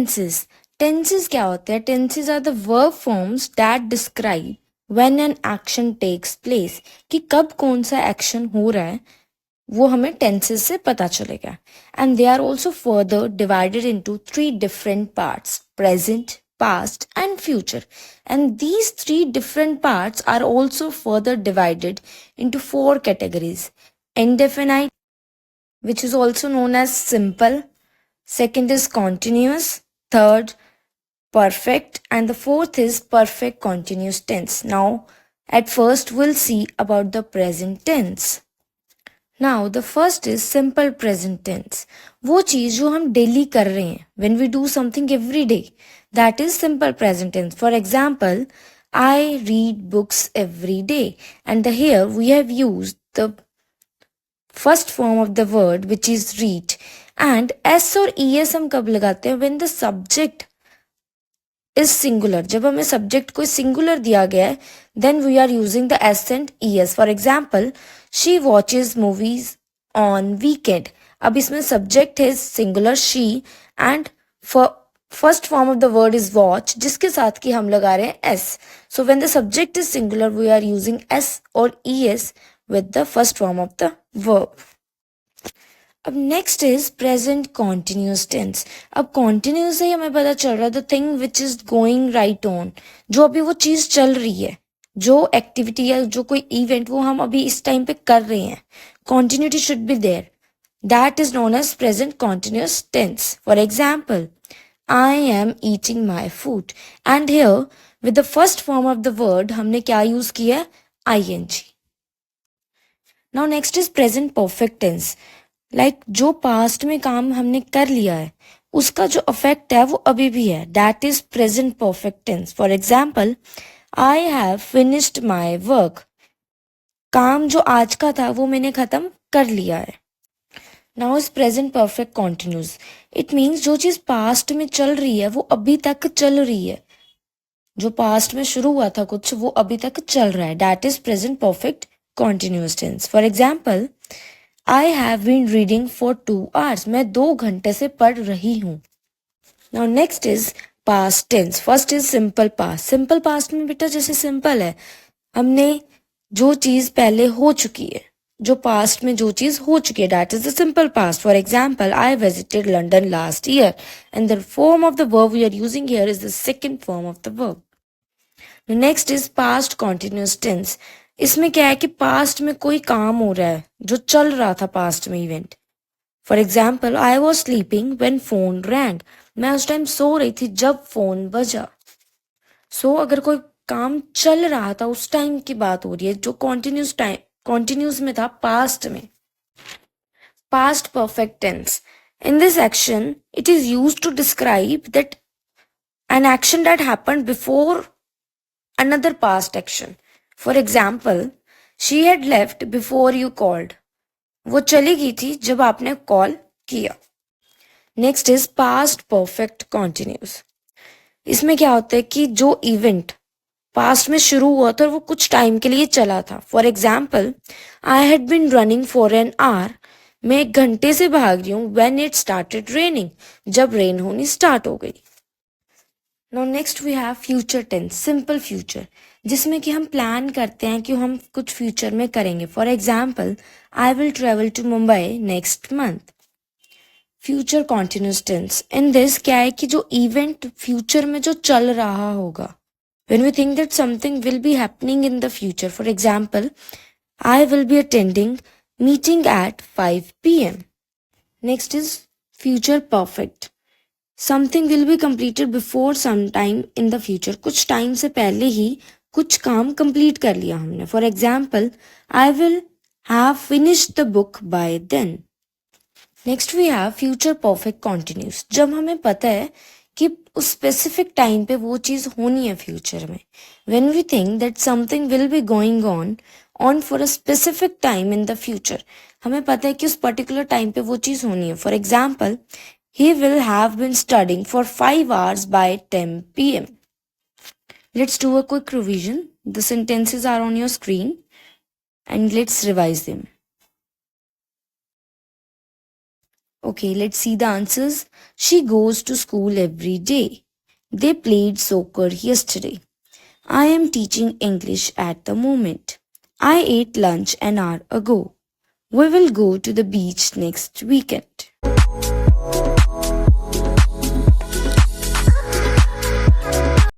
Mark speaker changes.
Speaker 1: Tenses. Tenses क्या होते हैं? Tenses are the verb forms that describe when an action takes place, कि कब कौन सा एक्शन हो रहा है वो हमें टेंसेस से पता चलेगा. And they are also further divided into 3 different parts: present, past and future, and these 3 different parts are also further divided into 4 categories: indefinite, which is also known as simple; second is continuous; third, perfect; and the fourth is perfect continuous tense. Now at first we'll see about the present tense. Now the first is simple present tense. वो चीज जो हम daily कर रहे हैं, when we do something every day, that is simple present tense. For example, I read books every day, and here we have used the first form of the word, which is read. And s और es हम कब लगाते हैं? when the subject is singular. जब हमें subject कोई singular दिया गया है, then we are using the s and es. For example, she watches movies on weekend. अब इसमें subject is singular she, and for first form of the word is watch, जिसके साथ की हम लगा रहे हैं s. So when the subject is singular, we are using s or es with the first form of the verb. अब next is present continuous tense. अब continuous से ही हमें पता चल रहा है the thing which is going right on, जो अभी वो चीज चल रही है, जो एक्टिविटी या जो कोई इवेंट वो हम अभी इस टाइम पे कर रहे हैं, continuity should be there. That is known as present continuous tense. For example, I am eating my food, and here with the first form of the word हमने क्या यूज किया? ING. Now next is present perfect tense. Like जो past में काम हमने कर लिया है उसका जो अफेक्ट है वो अभी भी है. That is present perfect tense. For example, I have finished my work. काम जो आज का था वो मैंने खत्म कर लिया है. Now is present perfect continuous. It means जो चीज पास्ट में चल रही है वो अभी तक चल रही है. जो पास्ट में शुरू हुआ था कुछ वो अभी तक चल रहा है. That is present perfect continuous tense. For example, I have been reading for 2 hours. मैं 2 घंटे से पढ़ रही हूँ. Now next is past tense. First is simple past. Simple past में बेटा जैसे simple है, हमने जो चीज पहले हो चुकी है, जो पास्ट में जो चीज हो चुकी है, that is the simple past. For example, I visited London last year, and the form of the verb we are using here is the second form of the verb. The next is past continuous tense. इसमें क्या है कि past में कोई काम हो रहा है जो चल रहा था पास्ट में event. For example, I was sleeping when phone wrong. मैं उस टाइम सो रही थी जब फोन बजा. सो अगर कोई काम चल रहा था उस टाइम की बात हो रही है जो कॉन्टिन्यूस में था पास्ट में. Past perfect tense. In this action it is used to describe that an action that happened before another past action. For example, she had left before you called. वो चली गई थी जब आपने कॉल किया. Next is past perfect continuous. इसमें क्या होता है कि जो इवेंट पास्ट में शुरू हुआ था वो कुछ टाइम के लिए चला था. For example, I had been running for an hour. मैं 1 घंटे से भाग रही हूँ. व्हेन इट स्टार्टेड रेनिंग, जब रेन होनी स्टार्ट हो गई. Now next we have future tense, simple future, जिसमें कि हम प्लान करते हैं कि हम कुछ फ्यूचर में करेंगे. For example, I will travel to Mumbai next month. Future continuous tense. In this क्या है कि जो इवेंट फ्यूचर में जो चल रहा होगा, when we think that something will be happening in the future. For example, I will be attending meeting at 5 p.m. Next is future perfect. Something will be completed before some time in the future. कुछ time से पहले ही कुछ काम complete कर लिया हमने. For example, I will have finished the book by then. Next we have future perfect continuous. जब हमें पता है कि उस स्पेसिफिक टाइम पे वो चीज होनी है फ्यूचर में. When we think that something will be going on for a specific time in the future, हमें पता है कि उस पर्टिकुलर टाइम पे वो चीज होनी है. For example, he will have been studying for 5 hours by 10 p.m. Let's do a quick revision. The sentences are on your screen and let's revise them. Okay, let's see the answers. She goes to school every day. They played soccer yesterday. I am teaching English at the moment. I ate lunch an hour ago. We will go to the beach next weekend.